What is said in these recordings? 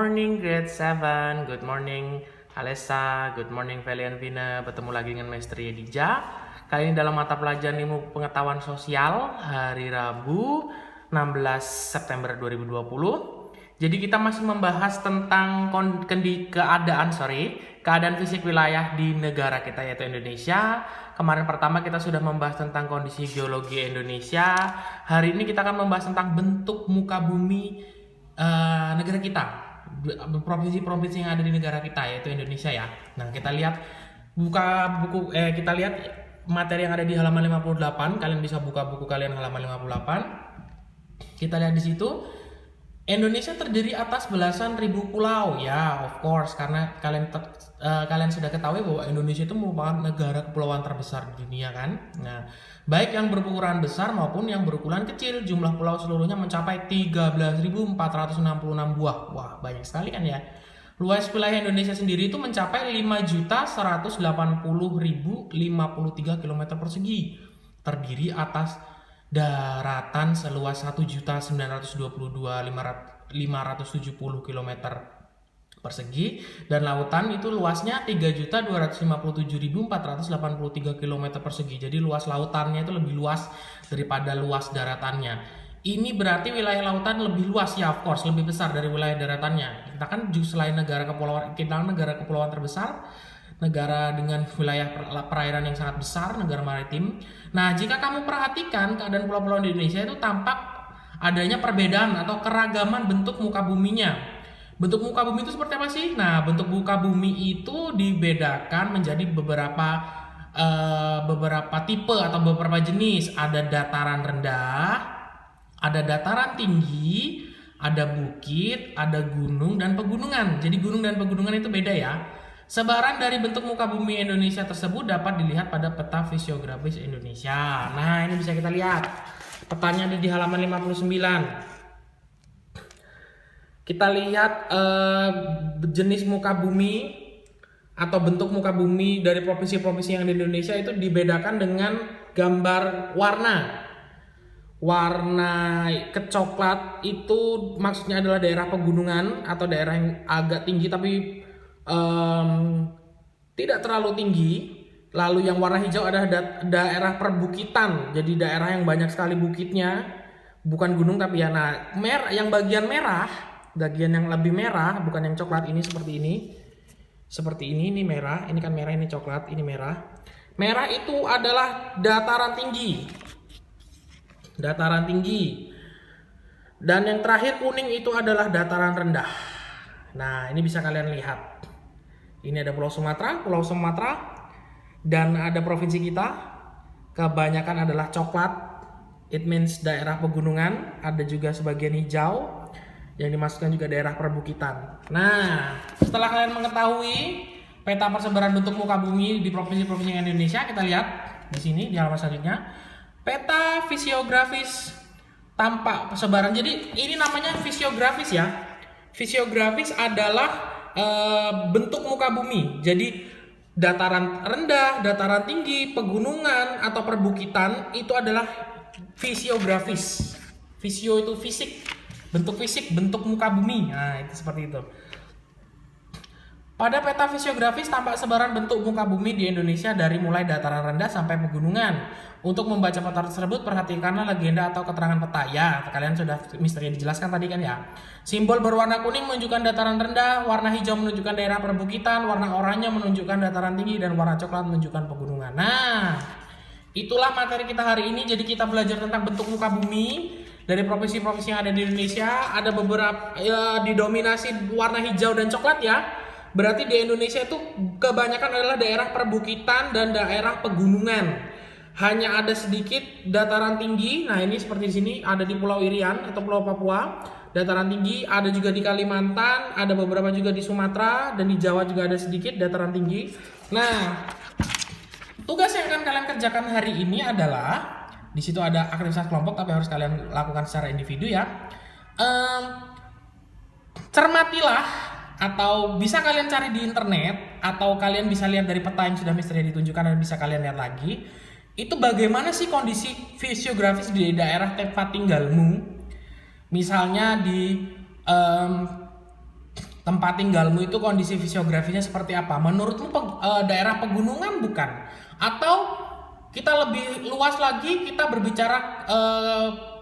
morning grade 7, good morning Alessa, good morning Valian Vina. Bertemu lagi dengan Maestri Edija. Kali ini dalam mata pelajaran ilmu pengetahuan sosial hari Rabu 16 September 2020. Jadi kita masih membahas tentang keadaan fisik wilayah di negara kita yaitu Indonesia. Kemarin pertama kita sudah membahas tentang kondisi geologi Indonesia. Hari ini kita akan membahas tentang bentuk muka bumi negara kita, provinsi-provinsi yang ada di negara kita yaitu Indonesia ya. Nah, kita lihat kita lihat materi yang ada di halaman 58. Kalian bisa buka buku kalian halaman 58. Kita lihat di situ Indonesia terdiri atas belasan ribu pulau ya, of course, karena kalian sudah ketahui bahwa Indonesia itu merupakan negara kepulauan terbesar di dunia kan. Nah, baik yang berukuran besar maupun yang berukuran kecil, jumlah pulau seluruhnya mencapai 13.466 buah. Wah, banyak sekali kan ya. Luas wilayah Indonesia sendiri itu mencapai 5.180.053 km persegi, terdiri atas daratan seluas 1.922.570 km persegi dan lautan itu luasnya 3.257.483 km persegi. Jadi luas lautannya itu lebih luas daripada luas daratannya. Ini berarti wilayah lautan lebih luas ya, of course, lebih besar dari wilayah daratannya. Kita kan selain negara kepulauan terbesar, negara dengan wilayah perairan yang sangat besar, negara maritim. Nah, jika kamu perhatikan keadaan pulau-pulau di Indonesia itu tampak adanya perbedaan atau keragaman bentuk muka buminya. Bentuk muka bumi itu seperti apa sih? Nah, bentuk muka bumi itu dibedakan menjadi beberapa tipe atau beberapa jenis. Ada dataran rendah, ada dataran tinggi, ada bukit, ada gunung dan pegunungan. Jadi gunung dan pegunungan itu beda ya. Sebaran dari bentuk muka bumi Indonesia tersebut dapat dilihat pada peta fisiografis Indonesia. Nah, ini bisa kita lihat. Petanya ada di halaman 59. Kita lihat jenis muka bumi atau bentuk muka bumi dari provinsi-provinsi yang di Indonesia itu dibedakan dengan gambar warna. Warna kecoklat itu maksudnya adalah daerah pegunungan atau daerah yang agak tinggi tapi tidak terlalu tinggi. Lalu yang warna hijau adalah daerah perbukitan, jadi daerah yang banyak sekali bukitnya, bukan gunung tapi ya. Nah, yang bagian yang lebih merah, bukan yang coklat, ini seperti ini merah, ini kan merah, ini coklat, ini merah. Merah itu adalah dataran tinggi, dan yang terakhir kuning itu adalah dataran rendah. Nah, ini bisa kalian lihat. Ini ada Pulau Sumatera, dan ada provinsi kita. Kebanyakan adalah coklat, it means daerah pegunungan. Ada juga sebagian hijau, yang dimasukkan juga daerah perbukitan. Nah, setelah kalian mengetahui peta persebaran bentuk muka bumi di provinsi-provinsi Indonesia, kita lihat di sini di halaman selanjutnya. Peta fisiografis tampak persebaran. Jadi ini namanya fisiografis ya. Fisiografis adalah bentuk muka bumi. Jadi dataran rendah, dataran tinggi, pegunungan atau perbukitan itu adalah fisiografis. Fisio itu fisik, bentuk muka bumi. Nah, itu seperti itu. Pada peta fisiografis tampak sebaran bentuk muka bumi di Indonesia dari mulai dataran rendah sampai pegunungan. Untuk membaca peta tersebut, perhatikanlah legenda atau keterangan peta. Ya, kalian sudah misteri dijelaskan tadi kan ya. Simbol berwarna kuning menunjukkan dataran rendah, warna hijau menunjukkan daerah perbukitan, warna oranye menunjukkan dataran tinggi, dan warna coklat menunjukkan pegunungan. Nah, itulah materi kita hari ini. Jadi kita belajar tentang bentuk muka bumi dari provinsi-provinsi yang ada di Indonesia. Ada beberapa didominasi warna hijau dan coklat ya. Berarti di Indonesia itu kebanyakan adalah daerah perbukitan dan daerah pegunungan. Hanya ada sedikit dataran tinggi. Nah, ini seperti di sini ada di Pulau Irian atau Pulau Papua. Dataran tinggi ada juga di Kalimantan, ada beberapa juga di Sumatera, dan di Jawa juga ada sedikit dataran tinggi. Nah, tugas yang akan kalian kerjakan hari ini adalah di situ ada aktivitas kelompok tapi harus kalian lakukan secara individu ya. Cermatilah, atau bisa kalian cari di internet, atau kalian bisa lihat dari peta yang sudah misteri ditunjukkan dan bisa kalian lihat lagi. Itu bagaimana sih kondisi fisiografis di daerah tempat tinggalmu. Misalnya di tempat tinggalmu itu kondisi fisiografinya seperti apa? Menurutmu daerah pegunungan bukan? Atau kita lebih luas lagi, kita berbicara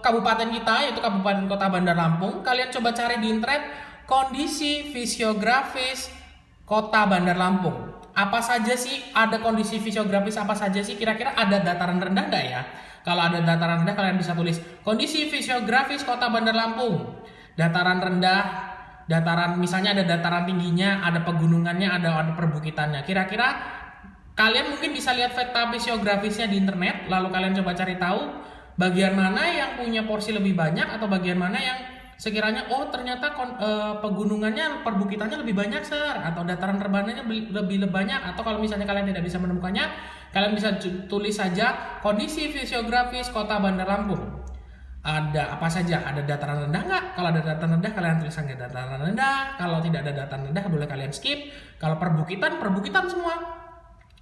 kabupaten kita, yaitu Kabupaten Kota Bandar Lampung. Kalian coba cari di internet kondisi fisiografis Kota Bandar Lampung. Apa saja sih, ada kondisi fisiografis apa saja sih? Kira-kira ada dataran rendah nggak ya? Kalau ada dataran rendah, kalian bisa tulis kondisi fisiografis Kota Bandar Lampung. Dataran rendah, dataran, misalnya ada dataran tingginya, ada pegunungannya, ada perbukitannya. Kira-kira kalian mungkin bisa lihat peta fisiografisnya di internet, lalu kalian coba cari tahu bagian mana yang punya porsi lebih banyak atau bagian mana yang sekiranya ternyata pegunungannya, perbukitannya lebih banyak atau dataran rebahnya lebih banyak, atau kalau misalnya kalian tidak bisa menemukannya, kalian bisa tulis saja kondisi fisiografis Kota Bandar Lampung. Ada apa saja? Ada dataran rendah nggak? Kalau ada dataran rendah, kalian tuliskan dataran rendah. Kalau tidak ada dataran rendah, boleh kalian skip. Kalau perbukitan semua.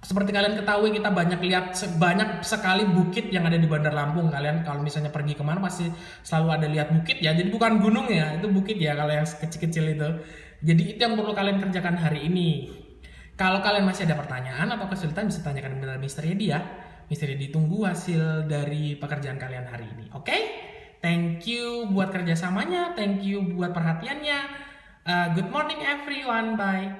Seperti kalian ketahui, kita banyak sekali bukit yang ada di Bandar Lampung. Kalian kalau misalnya pergi kemana pasti selalu ada lihat bukit ya. Jadi bukan gunung ya, itu bukit ya kalau yang kecil-kecil itu. Jadi itu yang perlu kalian kerjakan hari ini. Kalau kalian masih ada pertanyaan atau kesulitan, bisa tanyakan kepada Mr. Yedi ya. Mr. Yedi tunggu hasil dari pekerjaan kalian hari ini. Oke? Thank you buat kerjasamanya, thank you buat perhatiannya. Good morning everyone, bye.